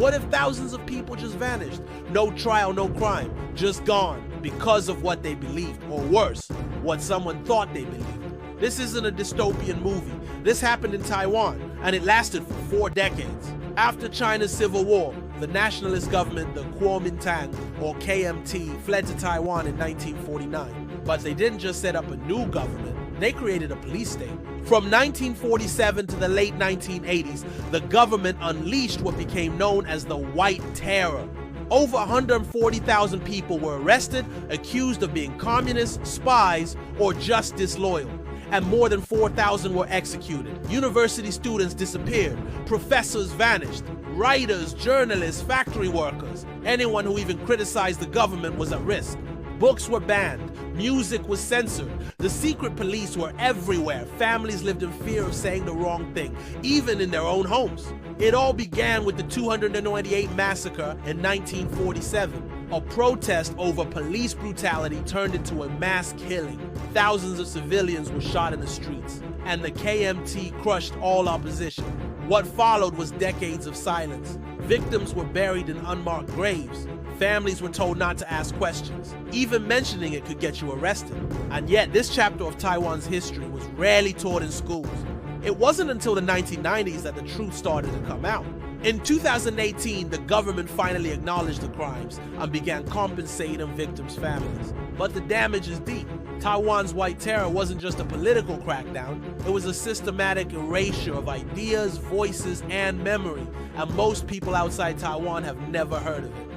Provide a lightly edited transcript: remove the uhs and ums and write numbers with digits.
What if thousands of people just vanished? No trial, no crime, just gone because of what they believed, or worse, what someone thought they believed. This isn't a dystopian movie. This happened in Taiwan, and it lasted for 4 decades. After China's civil war, the nationalist government, the Kuomintang, or KMT, fled to Taiwan in 1949. But they didn't just set up a new government, they created a police state. From 1947 to the late 1980s, the government unleashed what became known as the White Terror. Over 140,000 people were arrested, accused of being communists, spies, or just disloyal. And more than 4,000 were executed. University students disappeared, professors vanished, writers, journalists, factory workers. Anyone who even criticized the government was at risk. Books were banned, music was censored, the secret police were everywhere, families lived in fear of saying the wrong thing, even in their own homes. It all began with the 298 Massacre in 1947. A protest over police brutality turned into a mass killing. Thousands of civilians were shot in the streets, and the KMT crushed all opposition. What followed was decades of silence. Victims were buried in unmarked graves. Families were told not to ask questions. Even mentioning it could get you arrested. And yet, this chapter of Taiwan's history was rarely taught in schools. It wasn't until the 1990s that the truth started to come out. In 2018, the government finally acknowledged the crimes and began compensating victims' families. But the damage is deep. Taiwan's White Terror wasn't just a political crackdown, it was a systematic erasure of ideas, voices, and memory, and most people outside Taiwan have never heard of it.